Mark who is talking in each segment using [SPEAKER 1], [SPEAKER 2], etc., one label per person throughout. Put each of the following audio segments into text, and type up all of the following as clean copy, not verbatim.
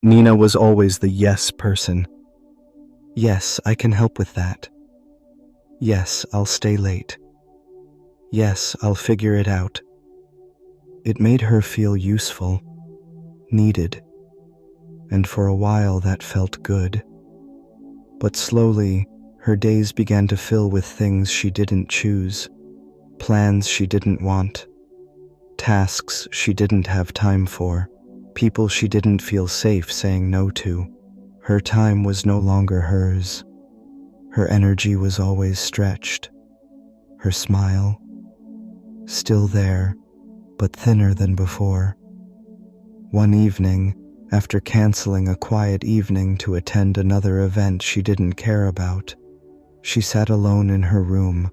[SPEAKER 1] Nina was always the yes person. Yes, I can help with that. Yes, I'll stay late. Yes, I'll figure it out. It made her feel useful, needed, and for a while that felt good. But slowly, her days began to fill with things she didn't choose, plans she didn't want, tasks she didn't have time for, people she didn't feel safe saying no to. Her time was no longer hers. Her energy was always stretched. Her smile, still there, but thinner than before. One evening, after canceling a quiet evening to attend another event she didn't care about, she sat alone in her room,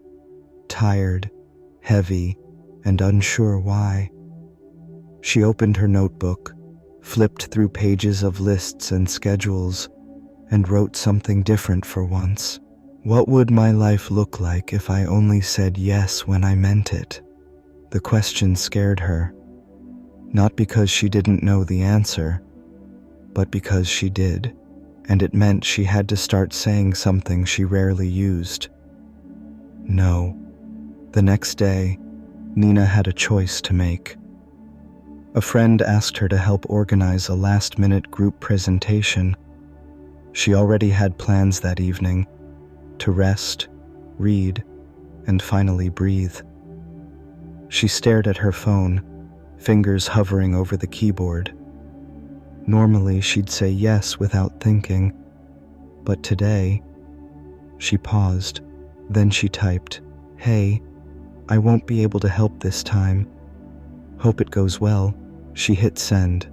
[SPEAKER 1] tired, heavy, and unsure why. She opened her notebook, flipped through pages of lists and schedules, and wrote something different for once. What would my life look like if I only said yes when I meant it? The question scared her, not because she didn't know the answer, but because she did, and it meant she had to start saying something she rarely used. No. The next day, Nina had a choice to make. A friend asked her to help organize a last-minute group presentation. She already had plans that evening, to rest, read, and finally breathe. She stared at her phone, fingers hovering over the keyboard. Normally, she'd say yes without thinking, but today, she paused. Then she typed, "Hey, I won't be able to help this time. Hope it goes well." She hit send,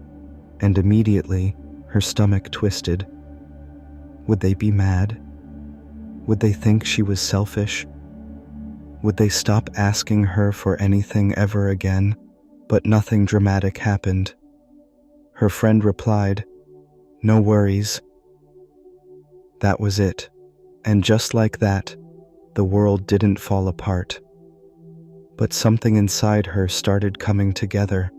[SPEAKER 1] and immediately, her stomach twisted. Would they be mad? Would they think she was selfish? Would they stop asking her for anything ever again? But nothing dramatic happened. Her friend replied, "No worries." That was it. And just like that, the world didn't fall apart. But something inside her started coming together.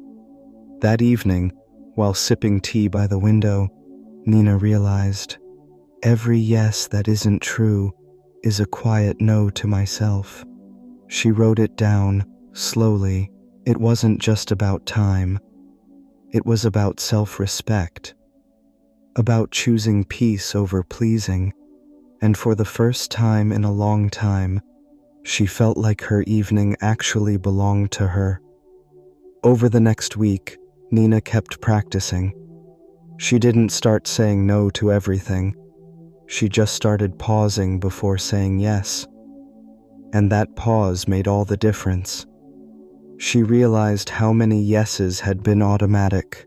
[SPEAKER 1] That evening, while sipping tea by the window, Nina realized, every yes that isn't true is a quiet no to myself. She wrote it down, slowly. It wasn't just about time. It was about self-respect, about choosing peace over pleasing, and for the first time in a long time, she felt like her evening actually belonged to her. Over the next week, Nina kept practicing. She didn't start saying no to everything. She just started pausing before saying yes. And that pause made all the difference. She realized how many yeses had been automatic,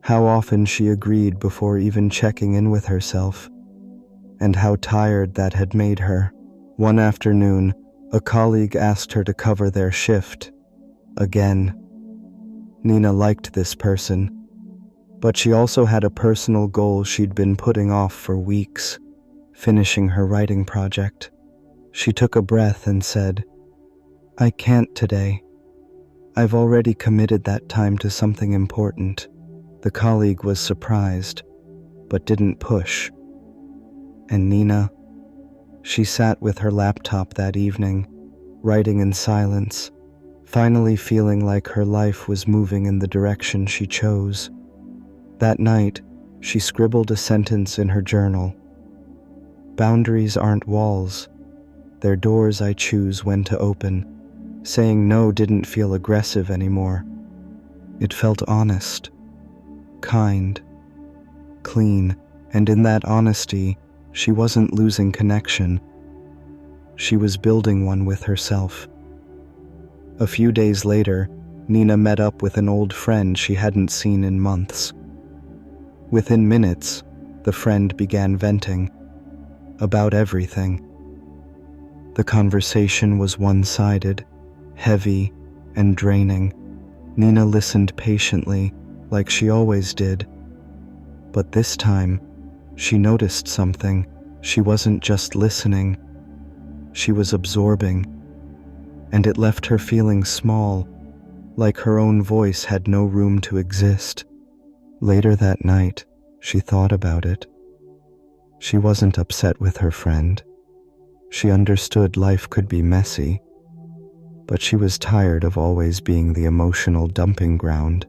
[SPEAKER 1] how often she agreed before even checking in with herself, and how tired that had made her. One afternoon, a colleague asked her to cover their shift. Again. Nina liked this person, but she also had a personal goal she'd been putting off for weeks, finishing her writing project. She took a breath and said, "I can't today. I've already committed that time to something important." The colleague was surprised, but didn't push. And Nina? She sat with her laptop that evening, writing in silence, finally feeling like her life was moving in the direction she chose. That night, she scribbled a sentence in her journal. "Boundaries aren't walls. They're doors I choose when to open." Saying no didn't feel aggressive anymore. It felt honest, kind, clean, and in that honesty, she wasn't losing connection. She was building one with herself. A few days later, Nina met up with an old friend she hadn't seen in months. Within minutes, the friend began venting about everything. The conversation was one-sided, heavy, and draining. Nina listened patiently, like she always did. But this time, she noticed something. She wasn't just listening. She was absorbing. And it left her feeling small, like her own voice had no room to exist. Later that night, She thought about it. She wasn't upset with her friend. She understood life could be messy, but she was tired of always being the emotional dumping ground.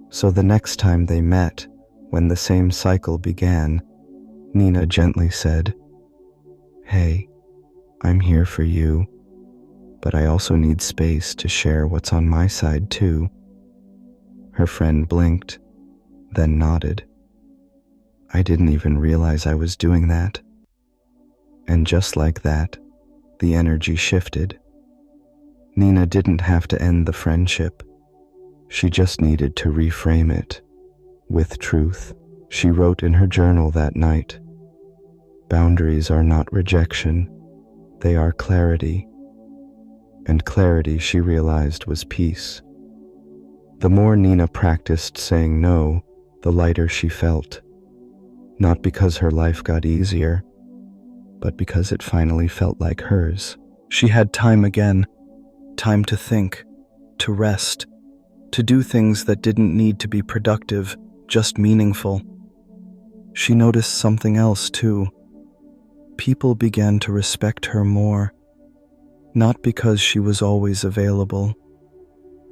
[SPEAKER 1] So the next time they met, when the same cycle began, Nina gently said, "Hey, I'm here for you, but I also need space to share what's on my side too." Her friend blinked, then nodded. "I didn't even realize I was doing that." And just like that, the energy shifted. Nina didn't have to end the friendship. She just needed to reframe it with truth. She wrote in her journal that night, "Boundaries are not rejection, they are clarity." And clarity, she realized, was peace. The more Nina practiced saying no, the lighter she felt. Not because her life got easier, but because it finally felt like hers. She had time again, time to think, to rest, to do things that didn't need to be productive, just meaningful. She noticed something else too. People began to respect her more, not because she was always available,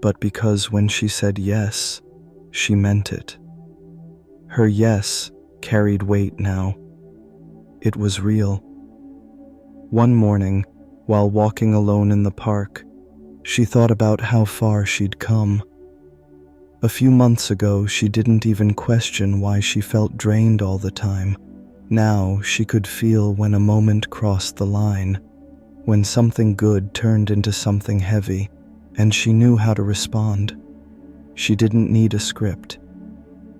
[SPEAKER 1] but because when she said yes, she meant it. Her yes carried weight now. It was real. One morning, while walking alone in the park, she thought about how far she'd come. A few months ago, she didn't even question why she felt drained all the time. Now she could feel when a moment crossed the line, when something good turned into something heavy, and she knew how to respond. She didn't need a script.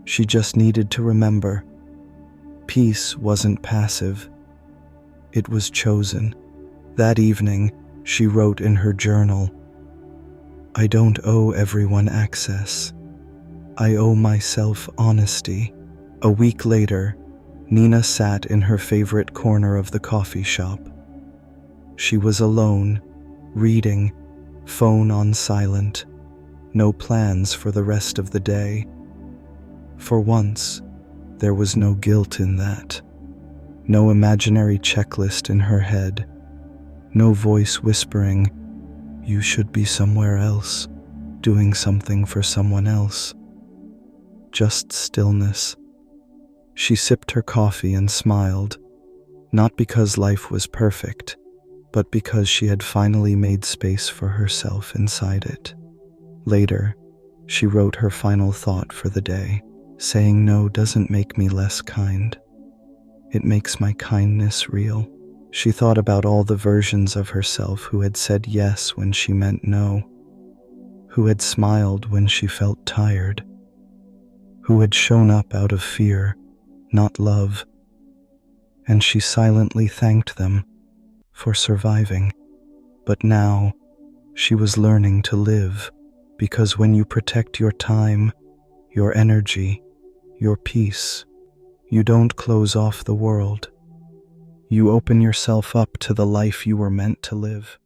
[SPEAKER 1] She just needed to remember. Peace wasn't passive. It was chosen. That evening, she wrote in her journal, "I don't owe everyone access. I owe myself honesty." A week later, Nina sat in her favorite corner of the coffee shop. She was alone, reading, phone on silent, no plans for the rest of the day. For once, there was no guilt in that. No imaginary checklist in her head. No voice whispering, "You should be somewhere else, doing something for someone else." Just stillness. She sipped her coffee and smiled, not because life was perfect, but because she had finally made space for herself inside it. Later, she wrote her final thought for the day. "Saying no doesn't make me less kind. It makes my kindness real." She thought about all the versions of herself who had said yes when she meant no, who had smiled when she felt tired, who had shown up out of fear, not love, and she silently thanked them for surviving. But now, she was learning to live, because when you protect your time, your energy, your peace, you don't close off the world. You open yourself up to the life you were meant to live.